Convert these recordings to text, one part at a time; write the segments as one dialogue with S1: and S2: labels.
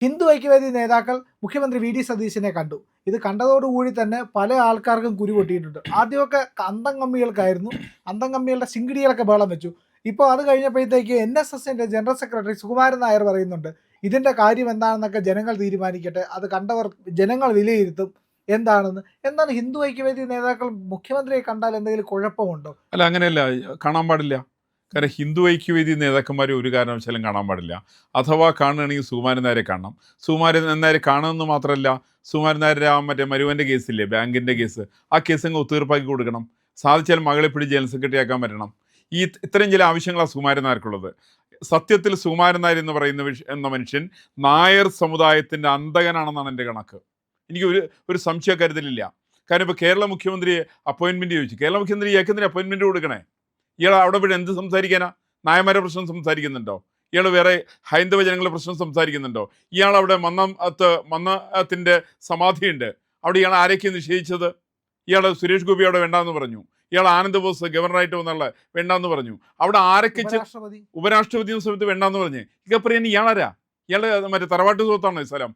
S1: ഹിന്ദു ഐക്യവേദി നേതാക്കൾ മുഖ്യമന്ത്രി വി.ഡി. സതീശനെ കണ്ടു. ഇത് കണ്ടതോടുകൂടി തന്നെ പല ആൾക്കാർക്കും കുരു പൊട്ടിയിട്ടുണ്ട്. ആദ്യമൊക്കെ അന്തം കമ്മികൾക്കായിരുന്നു. അന്തം കമ്മികളുടെ ശിങ്കിടികളൊക്കെ ബഹളം വെച്ചു. ഇപ്പോൾ അത് കഴിഞ്ഞപ്പോഴത്തേക്ക് എൻ.എസ്.എസിന്റെ ജനറൽ സെക്രട്ടറി സുകുമാരൻ നായർ പറയുന്നുണ്ട്, ഇതിന്റെ കാര്യം എന്താണെന്നൊക്കെ ജനങ്ങൾ തീരുമാനിക്കട്ടെ, അത് കണ്ടവർ ജനങ്ങൾ വിലയിരുത്തും എന്താണെന്ന്. എന്താണ് ഹിന്ദു ഐക്യവേദി നേതാക്കൾ മുഖ്യമന്ത്രിയെ കണ്ടാൽ എന്തെങ്കിലും കുഴപ്പമുണ്ടോ?
S2: അല്ല, അങ്ങനെയല്ല, കാണാൻ പാടില്ല. കാരണം ഹിന്ദു ഐക്യവേദി നേതാക്കന്മാരെ ഒരു കാരണവശാലും കാണാൻ പാടില്ല. അഥവാ കാണുകയാണെങ്കിൽ സുകുമാരൻ നായരെ കാണണം. സുകുമാരൻ നായരെ കാണുമെന്ന് മാത്രമല്ല, സുകുമാരൻ നായരുടെ ആ മറ്റേ മരുവൻ്റെ കേസില്ലേ, ബാങ്കിൻ്റെ കേസ്, ആ കേസ് അങ്ങ് ഒത്തീർപ്പാക്കി കൊടുക്കണം. സാധിച്ചാൽ മകളെ പിടി ജനറൽ സെക്രട്ടറി ആക്കാൻ പറ്റണം. ഇത്രയും ചില ആവശ്യങ്ങളാണ് സുകുമാരൻ നായർക്കുള്ളത്. സത്യത്തിൽ സുകുമാരൻ നായർ എന്ന് പറയുന്ന എന്ന മനുഷ്യൻ നായർ സമുദായത്തിൻ്റെ അന്തകനാണെന്നാണ് എൻ്റെ കണക്ക്. എനിക്ക് ഒരു സംശയ കരുതലില്ല. കാരണം ഇപ്പോൾ കേരള മുഖ്യമന്ത്രിയെ അപ്പോയിൻമെൻറ്റ് ചോദിച്ചു. കേരള മുഖ്യമന്ത്രി ഇയാൾക്കെന്തിന് അപ്പോയിൻമെൻറ്റ് കൊടുക്കണേ? ഇയാൾ അവിടെ ഇവിടെ എന്ത് സംസാരിക്കാനാ? നായന്മാരുടെ പ്രശ്നം സംസാരിക്കുന്നുണ്ടോ? ഇയാൾ വേറെ ഹൈന്ദവ ജനങ്ങളുടെ പ്രശ്നം സംസാരിക്കുന്നുണ്ടോ? ഇയാൾ അവിടെ മന്നത്തിൻ്റെ സമാധിയുണ്ട്, അവിടെ ഇയാൾ ആരൊക്കെയാണ് നിഷേധിച്ചത്? ഇയാൾ സുരേഷ് ഗോപി അവിടെ വേണ്ടാന്ന് പറഞ്ഞു. ഇയാൾ ആനന്ദ് ബോസ് ഗവർണറായിട്ട് വന്നുള്ള വേണ്ടാന്ന് പറഞ്ഞു. അവിടെ ആരൊക്കെ ഉപരാഷ്ട്രപതി സമയത്ത് വേണ്ടാന്ന് പറഞ്ഞ് ഇതൊക്കെ പറയാൻ ഇയാളാരാ? ഇയാൾ മറ്റേ തറവാട്ട് സുഹൃത്താണോ ഈ സ്ഥലം?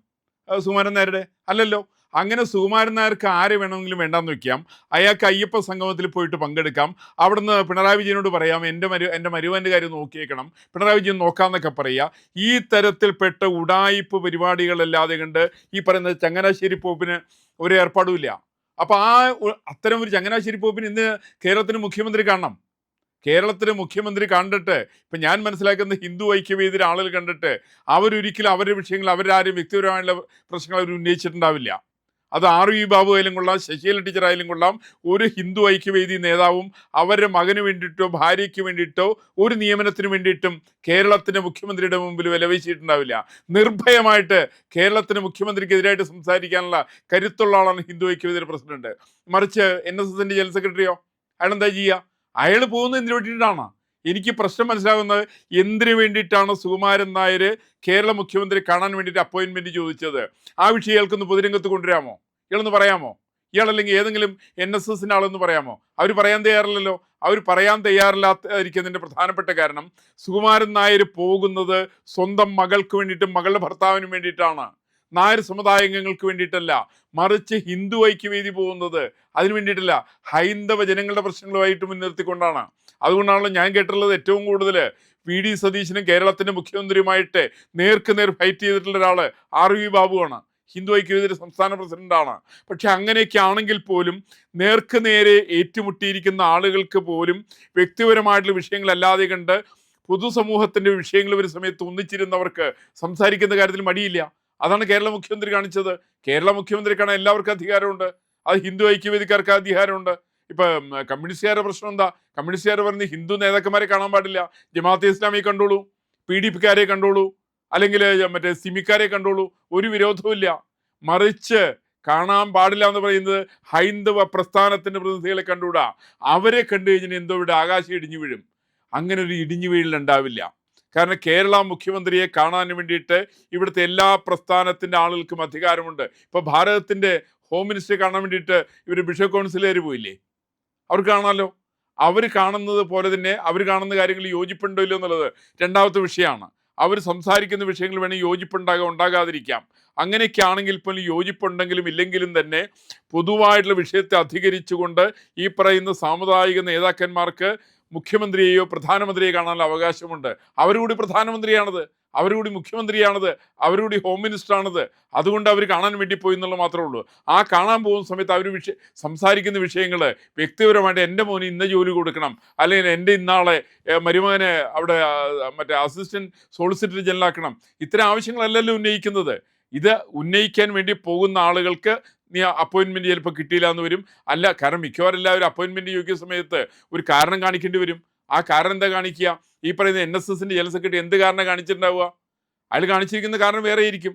S2: സുകുമാരൻ നായരുടെ അല്ലല്ലോ. അങ്ങനെ സുകുമാരൻ നായർക്ക് ആരെ വേണമെങ്കിലും വേണ്ടാന്ന് വെക്കാം. അയാൾക്ക് അയ്യപ്പ സംഗമത്തിൽ പോയിട്ട് പങ്കെടുക്കാം. അവിടുന്ന് പിണറായി വിജയനോട് പറയാം, എൻ്റെ മരുവൻ്റെ കാര്യം നോക്കിയേക്കണം, പിണറായി വിജയൻ നോക്കാമെന്നൊക്കെ പറയുക. ഈ തരത്തിൽപ്പെട്ട ഉഡായിപ്പ് പരിപാടികളല്ലാതെ കണ്ട് ഈ പറയുന്നത് ചങ്ങനാശ്ശേരി പോപ്പിന് ഒരു ഏർപ്പാടുമില്ല. അപ്പോൾ അത്തരം ഒരു ചങ്ങനാശ്ശേരി പോപ്പിന് ഇന്ന് കേരളത്തിന് മുഖ്യമന്ത്രി കാണണം. കേരളത്തിലെ മുഖ്യമന്ത്രി കണ്ടിട്ട്, ഇപ്പം ഞാൻ മനസ്സിലാക്കുന്ന ഹിന്ദു ഐക്യവേദിയിലെ ആളുകൾ കണ്ടിട്ട് അവരൊരിക്കലും അവരുടെ വിഷയങ്ങൾ, അവരാരും വ്യക്തിപരമായുള്ള പ്രശ്നങ്ങൾ അവർ ഉന്നയിച്ചിട്ടുണ്ടാവില്ല. അത് ആർ.വി. ബാബു ആയാലും കൊള്ളാം, ശശികല ടീച്ചർ ആയാലും കൊള്ളാം, ഒരു ഹിന്ദു ഐക്യവേദി നേതാവും അവരുടെ മകന് വേണ്ടിയിട്ടോ ഭാര്യയ്ക്ക് വേണ്ടിയിട്ടോ ഒരു നിയമനത്തിന് വേണ്ടിയിട്ടും കേരളത്തിൻ്റെ മുഖ്യമന്ത്രിയുടെ മുമ്പിൽ വിലവീശിയിട്ടുണ്ടാവില്ല. നിർഭയമായിട്ട് കേരളത്തിന് മുഖ്യമന്ത്രിക്കെതിരായിട്ട് സംസാരിക്കാനുള്ള കരുത്തുള്ള ആളാണ് ഹിന്ദു ഐക്യവേദിയുടെ പ്രസിഡന്റ്. മറിച്ച് എൻ.എസ്.എസിൻ്റെ ജനറൽ സെക്രട്ടറിയോ അയാളെന്താ ചെയ്യുക? അയാൾ പോകുന്നത് എന്തിനു വേണ്ടിയിട്ടാണ്? എനിക്ക് പ്രശ്നം മനസ്സിലാകുന്നത്, എന്തിനു വേണ്ടിയിട്ടാണ് സുകുമാരൻ നായർ കേരള മുഖ്യമന്ത്രി കാണാൻ വേണ്ടിയിട്ട് അപ്പോയിൻമെൻറ്റ് ചോദിച്ചത്? ആ വിഷയം ഇയാൾക്കൊന്ന് പൊതുരംഗത്ത് കൊണ്ടുവരാമോ? ഇയാളൊന്ന് പറയാമോ? ഇയാളല്ലെങ്കിൽ ഏതെങ്കിലും എൻ.എസ്.എസിൻ്റെ ആളെന്ന് പറയാമോ? അവർ പറയാൻ തയ്യാറില്ലല്ലോ. അവർ പറയാൻ തയ്യാറില്ലാതിരിക്കുന്നതിൻ്റെ പ്രധാനപ്പെട്ട കാരണം, സുകുമാരൻ നായർ പോകുന്നത് സ്വന്തം മകൾക്ക് വേണ്ടിയിട്ടും മകളുടെ ഭർത്താവിനും വേണ്ടിയിട്ടാണ്. നായർ സമുദായാംഗങ്ങൾക്ക് വേണ്ടിയിട്ടല്ല. മറിച്ച് ഹിന്ദു ഐക്യവേദി പോകുന്നത് അതിന് വേണ്ടിയിട്ടല്ല, ഹൈന്ദവ ജനങ്ങളുടെ പ്രശ്നങ്ങളുമായിട്ട് മുൻനിർത്തിക്കൊണ്ടാണ്. അതുകൊണ്ടാണല്ലോ ഞാൻ കേട്ടിട്ടുള്ളത് ഏറ്റവും കൂടുതൽ വി.ഡി. സതീശനും കേരളത്തിൻ്റെ മുഖ്യമന്ത്രിയുമായിട്ട് നേർക്കുനേർ ഫൈറ്റ് ചെയ്തിട്ടുള്ള ഒരാൾ ആർ.വി. ബാബുവാണ്. ഹിന്ദു ഐക്യവേദിയുടെ സംസ്ഥാന പ്രസിഡന്റാണ്. പക്ഷെ അങ്ങനെയൊക്കെ ആണെങ്കിൽ പോലും നേർക്കുനേരെ ഏറ്റുമുട്ടിയിരിക്കുന്ന ആളുകൾക്ക് പോലും വ്യക്തിപരമായിട്ടുള്ള വിഷയങ്ങളല്ലാതെ കണ്ട് പൊതുസമൂഹത്തിൻ്റെ വിഷയങ്ങൾ ഒരു സമയത്ത് ഒന്നിച്ചിരുന്നവർക്ക് സംസാരിക്കുന്ന കാര്യത്തിൽ മടിയില്ല. അതാണ് കേരള മുഖ്യമന്ത്രി കാണിച്ചത്. കേരള മുഖ്യമന്ത്രി കാണാൻ എല്ലാവർക്കും അധികാരമുണ്ട്. അത് ഹിന്ദു ഐക്യവേദിക്കാർക്ക് അധികാരമുണ്ട്. ഇപ്പം കമ്മ്യൂണിസ്റ്റുകാരുടെ പ്രശ്നം എന്താ? കമ്മ്യൂണിസ്റ്റുകാർ പറഞ്ഞ് ഹിന്ദു നേതാക്കന്മാരെ കാണാൻ പാടില്ല, ജമാഅത്തെ ഇസ്ലാമിയെ കണ്ടോളൂ, PDP-ക്കാരെ കണ്ടോളൂ, അല്ലെങ്കിൽ മറ്റേ സിമിക്കാരെ കണ്ടോളൂ, ഒരു വിരോധവുമില്ല. മറിച്ച് കാണാൻ പാടില്ല എന്ന് പറയുന്നത് ഹൈന്ദവ പ്രസ്ഥാനത്തിൻ്റെ പ്രതിനിധികളെ കണ്ടുകൂടാ. അവരെ കണ്ടു കഴിഞ്ഞാൽ എന്തോ ഇവിടെ ആകാശം ഇടിഞ്ഞു വീഴും. അങ്ങനെ ഒരു ഇടിഞ്ഞു വീഴലുണ്ടാവില്ല. കാരണം കേരള മുഖ്യമന്ത്രിയെ കാണാൻ വേണ്ടിയിട്ട് ഇവിടുത്തെ എല്ലാ പ്രസ്ഥാനത്തിൻ്റെ ആളുകൾക്കും അധികാരമുണ്ട്. ഇപ്പോൾ ഭാരതത്തിൻ്റെ ഹോം മിനിസ്റ്ററെ കാണാൻ വേണ്ടിയിട്ട് ഇവർ ബിഷപ്പ് കൗൺസിലുകാർ പോയില്ലേ? അവർക്ക് കാണാമല്ലോ. അവർ കാണുന്നത് പോലെ തന്നെ അവർ കാണുന്ന കാര്യങ്ങൾ യോജിപ്പുണ്ടോ ഇല്ലോ എന്നുള്ളത് രണ്ടാമത്തെ വിഷയമാണ്. അവർ സംസാരിക്കുന്ന വിഷയങ്ങൾ വേണമെങ്കിൽ ഉണ്ടാകാതിരിക്കാം. അങ്ങനെയൊക്കെ ആണെങ്കിൽ പോലും യോജിപ്പുണ്ടെങ്കിലും ഇല്ലെങ്കിലും തന്നെ പൊതുവായിട്ടുള്ള വിഷയത്തെ അധികരിച്ചുകൊണ്ട് ഈ പറയുന്ന സാമുദായിക നേതാക്കന്മാർക്ക് മുഖ്യമന്ത്രിയെയോ പ്രധാനമന്ത്രിയെ കാണാനുള്ള അവകാശമുണ്ട്. അവരുകൂടി പ്രധാനമന്ത്രിയാണത്, അവരുകൂടി മുഖ്യമന്ത്രിയാണത്, അവരുകൂടി ഹോം മിനിസ്റ്ററാണത്. അതുകൊണ്ട് അവർ കാണാൻ വേണ്ടി പോയി എന്നുള്ള മാത്രമേ ഉള്ളൂ. ആ കാണാൻ പോകുന്ന സമയത്ത് അവർ സംസാരിക്കുന്ന വിഷയങ്ങൾ വ്യക്തിപരമായിട്ട് എൻ്റെ മോന് ഇന്ന ജോലി കൊടുക്കണം, അല്ലെങ്കിൽ എൻ്റെ ഇന്നാളെ മരുമകനെ അവിടെ മറ്റേ അസിസ്റ്റൻറ്റ് സോളിസിറ്റർ ജനറലാക്കണം, ഇത്തരം ആവശ്യങ്ങളല്ലല്ലോ ഉന്നയിക്കുന്നത്. ഇത് ഉന്നയിക്കാൻ വേണ്ടി പോകുന്ന ആളുകൾക്ക് നീ അപ്പോയിൻമെൻറ്റ് ചിലപ്പോൾ കിട്ടിയില്ല എന്ന് വരും. അല്ല, കാരണം മിക്കവാറും എല്ലാവരും അപ്പോയിൻമെൻറ്റ് ചോദിക്കുന്ന സമയത്ത് ഒരു കാരണം കാണിക്കേണ്ടി വരും. ആ കാരണം എന്താ കാണിക്കുക? ഈ പറയുന്ന എൻ.എസ്.എസിൻ്റെ ജനറൽ സെക്രട്ടറി എന്ത് കാരണം കാണിച്ചിട്ടുണ്ടാവുക? അയാൾ കാണിച്ചിരിക്കുന്ന കാരണം വേറെ ആയിരിക്കും.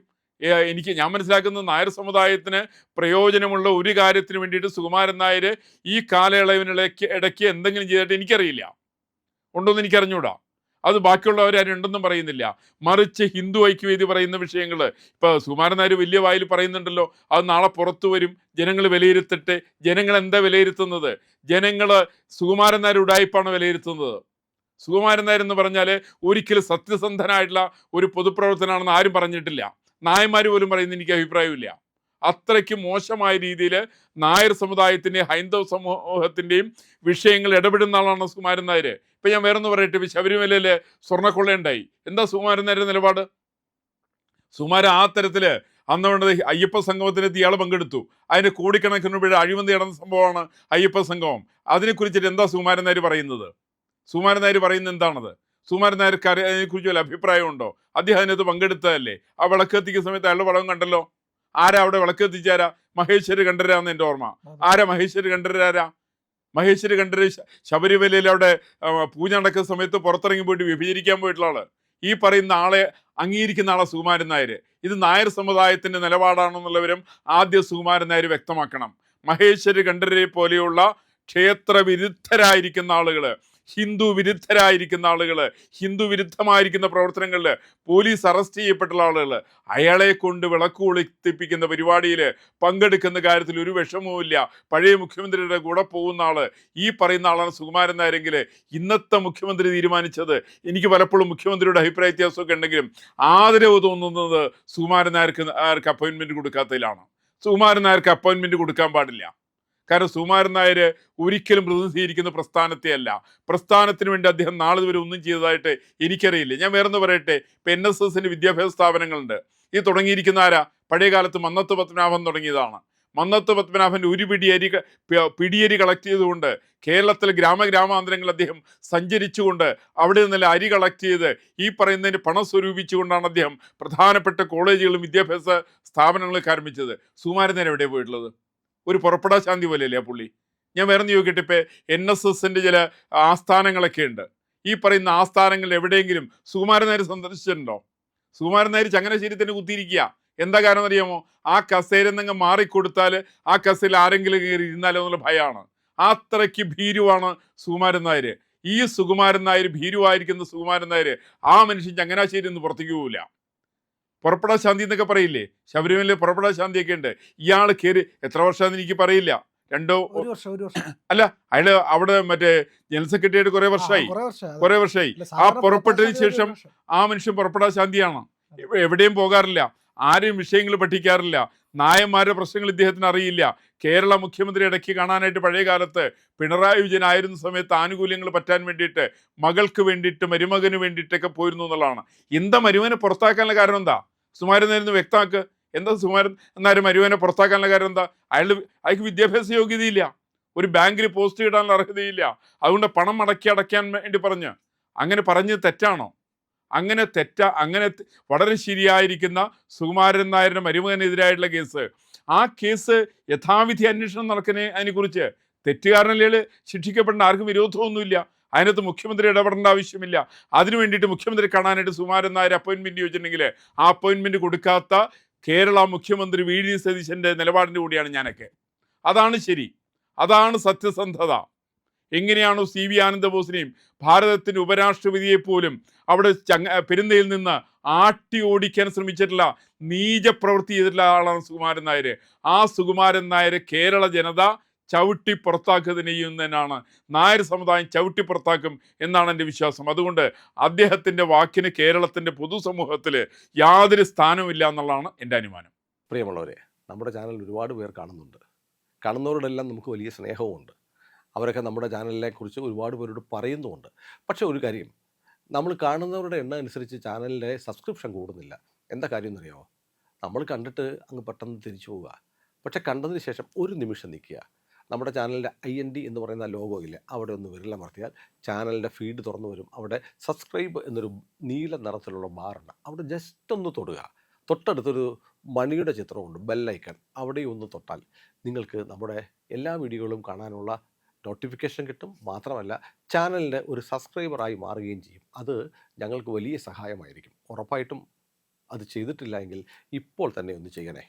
S2: ഞാൻ മനസ്സിലാക്കുന്നത്, നായർ സമുദായത്തിന് പ്രയോജനമുള്ള ഒരു കാര്യത്തിന് വേണ്ടിയിട്ട് സുകുമാരൻ നായർ ഈ ഇടയ്ക്ക് എന്തെങ്കിലും ചെയ്തിട്ട് എനിക്കറിയില്ല, ഉണ്ടോയെന്ന് എനിക്കറിഞ്ഞൂടാ. അത് ബാക്കിയുള്ളവരാരും ഉണ്ടെന്നും പറയുന്നില്ല. മറിച്ച് ഹിന്ദു ഐക്യവേദി പറയുന്ന വിഷയങ്ങൾ ഇപ്പോൾ സുകുമാരൻ നായർ വലിയ വായിൽ പറയുന്നുണ്ടല്ലോ, അത് നാളെ പുറത്തു വരും, ജനങ്ങൾ വിലയിരുത്തട്ടെ. ജനങ്ങൾ എന്താ വിലയിരുത്തുന്നത്? ജനങ്ങൾ സുകുമാരൻ നായർ ഉഡായിപ്പാണ് വിലയിരുത്തുന്നത്. സുകുമാരൻ നായർ എന്ന് പറഞ്ഞാൽ ഒരിക്കലും സത്യസന്ധനായിട്ടുള്ള ഒരു പൊതുപ്രവർത്തനാണെന്ന് ആരും പറഞ്ഞിട്ടില്ല. നായന്മാർ പോലും പറയുന്ന എനിക്ക് അഭിപ്രായമില്ല. അത്രയ്ക്ക് മോശമായ രീതിയിൽ നായർ സമുദായത്തിൻ്റെയും ഹൈന്ദവ സമൂഹത്തിൻ്റെയും വിഷയങ്ങൾ ഇടപെടുന്ന ആളാണ് സുകുമാരൻ നായർ. ഇപ്പം ഞാൻ വേറൊന്ന് പറയട്ടെ, ഇപ്പം ശബരിമലയിൽ സ്വർണ്ണക്കൊള്ളയുണ്ടായി. എന്താ സുകുമാരൻ നായരുടെ നിലപാട്? സുകുമാരൻ ആ തരത്തിൽ അന്ന് വേണ്ടത് അയ്യപ്പ സംഗമത്തിനെത്തി ഇയാൾ പങ്കെടുത്തു. അതിന് കോടിക്കണക്കിന് രൂപയുടെ അഴിമതി നടന്ന സംഭവമാണ് അയ്യപ്പ സംഗമം. അതിനെക്കുറിച്ചിട്ട് എന്താ സുകുമാരൻ നായർ പറയുന്നത്? സുകുമാരൻ നായർ പറയുന്നത് എന്താണത്? സുകുമാരൻ നായർക്ക് അതിനെക്കുറിച്ച് വല്ല അഭിപ്രായമുണ്ടോ? അദ്ദേഹം അതിനകത്ത് പങ്കെടുത്തതല്ലേ. ആ വിളക്ക് കത്തിക്കുന്ന സമയത്ത് അയാളുടെ പടം കണ്ടല്ലോ. ആരാ അവിടെ വിളക്ക് കത്തിച്ചാരാ? മഹേശ്വരി കണ്ഠരാന്ന് എൻ്റെ ഓർമ്മ. ആരാ മഹേശ്വരി കണ്ഠരാരാ? മഹേശ്വരി കണ്ഠര് ശബരിമലയിൽ അവിടെ പൂജ നടക്കുന്ന സമയത്ത് പുറത്തിറങ്ങി പോയിട്ട് വിഭജിക്കാൻ പോയിട്ടുള്ള ആള്. ഈ പറയുന്ന ആളെ അംഗീകരിക്കുന്ന ആളെ സുകുമാരൻ നായർ. ഇത് നായർ സമുദായത്തിന്റെ നിലപാടാണെന്നുള്ളവരും ആദ്യം സുകുമാരൻ നായർ വ്യക്തമാക്കണം. മഹേശ്വരി കണ്ഠരെ പോലെയുള്ള ക്ഷേത്ര വിരുദ്ധരായിരിക്കുന്ന ആളുകള്, ഹിന്ദു വിരുദ്ധരായിരിക്കുന്ന ആളുകൾ, ഹിന്ദു വിരുദ്ധമായിരിക്കുന്ന പ്രവർത്തനങ്ങളിൽ പോലീസ് അറസ്റ്റ് ചെയ്യപ്പെട്ടുള്ള ആളുകൾ, അയാളെ കൊണ്ട് വിളക്ക് കൊളുത്തിപ്പിക്കുന്ന പരിപാടിയിൽ പങ്കെടുക്കുന്ന കാര്യത്തിൽ ഒരു വിഷമവുമില്ല. പഴയ മുഖ്യമന്ത്രിയുടെ കൂടെ പോകുന്ന ആള് ഈ പറയുന്ന ആളാണ് സുകുമാരൻ നായരെങ്കിൽ ഇന്നത്തെ മുഖ്യമന്ത്രി തീരുമാനിച്ചത്, എനിക്ക് പലപ്പോഴും മുഖ്യമന്ത്രിയുടെ അഭിപ്രായ വ്യത്യാസമൊക്കെ ഉണ്ടെങ്കിലും ആദരവ് തോന്നുന്നത് സുകുമാരൻ നായർക്ക് അപ്പോയിൻമെന്റ് കൊടുക്കാത്തതിലാണ്. സുകുമാരൻ നായർക്ക് അപ്പോയിൻമെന്റ് കൊടുക്കാൻ പാടില്ല. കാരണം സുകുമാരൻ നായർ ഒരിക്കലും പ്രതിനിധീകരിക്കുന്ന പ്രസ്ഥാനത്തെ അല്ല. പ്രസ്ഥാനത്തിന് വേണ്ടി അദ്ദേഹം നാളെ വരെ ഒന്നും ചെയ്തതായിട്ട് എനിക്കറിയില്ല. ഞാൻ വേറൊന്ന് പറയട്ടെ, ഇപ്പം NSSന്റെ വിദ്യാഭ്യാസ സ്ഥാപനങ്ങളുണ്ട്. ഇത് തുടങ്ങിയിരിക്കുന്ന ആരാ? പഴയ കാലത്ത് മന്നത്ത് പത്മനാഭൻ തുടങ്ങിയതാണ്. മന്നത്ത് പത്മനാഭൻ്റെ ഒരു പിടിയരി കളക്ട് ചെയ്തുകൊണ്ട് കേരളത്തിലെ ഗ്രാമാന്തരങ്ങളിൽ അദ്ദേഹം സഞ്ചരിച്ചുകൊണ്ട് അവിടെ നിന്നെല്ലാം അരി കളക്ട് ചെയ്ത് ഈ പറയുന്നതിന് പണം സ്വരൂപിച്ചുകൊണ്ടാണ് അദ്ദേഹം പ്രധാനപ്പെട്ട കോളേജുകളും വിദ്യാഭ്യാസ സ്ഥാപനങ്ങളൊക്കെ ആരംഭിച്ചത്. സുകുമാരൻ നായർ എവിടെ പോയിട്ടുള്ളത്? ഒരു പുറപ്പെടാ ശാന്തി പോലെയല്ലേ ആ പുള്ളി? ഞാൻ വേറെ ചോദിക്കട്ടെ, ഇപ്പം NSSന്റെ ചില ആസ്ഥാനങ്ങളൊക്കെ ഉണ്ട്. ഈ പറയുന്ന ആസ്ഥാനങ്ങൾ എവിടെയെങ്കിലും സുകുമാരൻ നായർ സന്ദർശിച്ചിട്ടുണ്ടോ? സുകുമാരൻ നായർ ചങ്ങനാശ്ശേരി തന്നെ കുത്തിയിരിക്കുക. എന്താ കാരണം അറിയാമോ? ആ കസേര നിങ്ങൾ മാറിക്കൊടുത്താൽ ആ കസേരയിൽ ആരെങ്കിലും കയറി ഇരുന്നാലോ എന്നുള്ള ഭയമാണ്. അത്രയ്ക്ക് ഭീരുവാണ് സുകുമാരൻ നായർ. ഈ സുകുമാരൻ നായർ, ഭീരുവായിരിക്കുന്ന സുകുമാരൻ നായർ, ആ മനുഷ്യൻ ചങ്ങനാശ്ശേരി നിന്ന് പുറത്തേക്ക് പോവില്ല. പുറപ്പെടാ ശാന്തി എന്നൊക്കെ പറയില്ലേ, ശബരിമലയിൽ പുറപ്പെടാ ശാന്തിയൊക്കെ ഉണ്ട്. ഇയാൾ കയറി എത്ര വർഷമാണെന്ന് എനിക്ക് പറയില്ല, 2 വർഷം അല്ല, അയാള് അവിടെ മറ്റേ ജനറൽ സെക്രട്ടറിയായിട്ട് കുറെ വർഷമായി. ആ പുറപ്പെട്ടതിന് ശേഷം ആ മനുഷ്യൻ പുറപ്പെടാ ശാന്തിയാണ്. എവിടെയും പോകാറില്ല, ആരെയും വിഷയങ്ങൾ പഠിക്കാറില്ല, നായന്മാരുടെ പ്രശ്നങ്ങൾ ഇദ്ദേഹത്തിന് അറിയില്ല. കേരള മുഖ്യമന്ത്രി ഇടയ്ക്ക് കാണാനായിട്ട് പഴയ കാലത്ത് പിണറായി വിജയൻ ആയിരുന്ന സമയത്ത് ആനുകൂല്യങ്ങൾ പറ്റാൻ വേണ്ടിയിട്ട് മകൾക്ക് വേണ്ടിയിട്ട് മരുമകന് വേണ്ടിയിട്ടൊക്കെ പോയിരുന്നു എന്നുള്ളതാണ്. എന്താ മരുമകനെ പുറത്താക്കാനുള്ള കാരണം എന്താ? സുകുമാരൻ നായർ വ്യക്തമാക്ക്. എന്താ സുകുമാരൻ നായർ മരുമകനെ പുറത്താക്കാനുള്ള കാരണം എന്താ? അയാൾക്ക് വിദ്യാഭ്യാസ യോഗ്യതയില്ല, ഒരു ബാങ്കിൽ പോസ്റ്റ് ഇടാനുള്ള അർഹതയില്ല, അതുകൊണ്ട് പണം അടയ്ക്കാൻ വേണ്ടി അങ്ങനെ പറഞ്ഞത് തെറ്റാണോ? അങ്ങനെ വളരെ ശരിയായിരിക്കുന്ന സുകുമാരൻ നായരുടെ മരുമകനെതിരായിട്ടുള്ള കേസ്, ആ കേസ് യഥാവിധി അന്വേഷണം അതിനെക്കുറിച്ച് തെറ്റുകാരനല്ലേ ശിക്ഷിക്കപ്പെടേണ്ട, ആർക്കും വിരോധമൊന്നുമില്ല. അതിനകത്ത് മുഖ്യമന്ത്രി ഇടപെടേണ്ട ആവശ്യമില്ല. അതിനു വേണ്ടിയിട്ട് മുഖ്യമന്ത്രി കാണാനായിട്ട് സുകുമാരൻ നായർ അപ്പോയിൻമെന്റ് ചോദിച്ചിട്ടുണ്ടെങ്കിൽ ആ അപ്പോയിൻമെന്റ് കൊടുക്കാത്ത കേരള മുഖ്യമന്ത്രി VD സതീശൻ്റെ നിലപാടിൻ്റെ കൂടിയാണ് ഞാനൊക്കെ. അതാണ് ശരി, അതാണ് സത്യസന്ധത. എങ്ങനെയാണോ CV ആനന്ദബോസിനെയും ഭാരതത്തിൻ്റെ ഉപരാഷ്ട്രപതിയെപ്പോലും അവിടെ പെരുന്നയിൽ നിന്ന് ആട്ടി ഓടിക്കാൻ ശ്രമിച്ചിട്ടുള്ള നീചപ്രവൃത്തി ചെയ്തിട്ടുള്ള ആളാണ് സുകുമാരൻ നായർ. ആ സുകുമാരൻ നായർ കേരള ജനത ചവിട്ടി പുറത്താക്കുക തന്നെ ചെയ്യുന്നതിനാണ്. നായർ സമുദായം ചവിട്ടി പുറത്താക്കും എന്നാണ് എൻ്റെ വിശ്വാസം. അതുകൊണ്ട് അദ്ദേഹത്തിൻ്റെ വാക്കിന് കേരളത്തിൻ്റെ പൊതുസമൂഹത്തിൽ യാതൊരു സ്ഥാനവുമില്ല എന്നുള്ളതാണ് എൻ്റെ അനുമാനം.
S3: പ്രിയമുള്ളവരെ, നമ്മുടെ ചാനൽ ഒരുപാട് പേർ കാണുന്നുണ്ട്. കാണുന്നവരോടെല്ലാം നമുക്ക് വലിയ സ്നേഹവുമുണ്ട്. അവരൊക്കെ നമ്മുടെ ചാനലിനെ കുറിച്ച് ഒരുപാട് പേരോട് പറയുന്നുമുണ്ട്. പക്ഷേ ഒരു കാര്യം, നമ്മൾ കാണുന്നവരുടെ എണ്ണം അനുസരിച്ച് ചാനലിൻ്റെ സബ്സ്ക്രിപ്ഷൻ കൂടുന്നില്ല. എന്താ കാര്യം എന്നറിയാമോ? നമ്മൾ കണ്ടിട്ട് അങ്ങ് പെട്ടെന്ന് തിരിച്ചു പോവുക. പക്ഷേ കണ്ടതിന് ശേഷം ഒരു നിമിഷം നിൽക്കുക. നമ്മുടെ ചാനലിൻ്റെ IND എന്ന് പറയുന്ന ലോഗോ ഇല്ലേ, അവിടെ ഒന്ന് വിരലമർത്തിയാൽ ചാനലിൻ്റെ ഫീഡ് തുറന്നു വരും. അവിടെ സബ്സ്ക്രൈബ് എന്നൊരു നീല നിറത്തിലുള്ള ബാറുണ്ട്, അവിടെ ജസ്റ്റ് ഒന്ന് തൊടുക. തൊട്ടടുത്തൊരു മണിയുടെ ചിത്രമുണ്ട്, ബെല്ലൈക്കൺ, അവിടെ ഒന്ന് തൊട്ടാൽ നിങ്ങൾക്ക് നമ്മുടെ എല്ലാ വീഡിയോകളും കാണാനുള്ള നോട്ടിഫിക്കേഷൻ കിട്ടും. മാത്രമല്ല ചാനലിൻ്റെ ഒരു സബ്സ്ക്രൈബറായി മാറുകയും ചെയ്യും. അത് ഞങ്ങൾക്ക് വലിയ സഹായമായിരിക്കും. ഉറപ്പായിട്ടും അത് ചെയ്തിട്ടില്ല എങ്കിൽ ഇപ്പോൾ തന്നെ ഒന്ന് ചെയ്യണേ.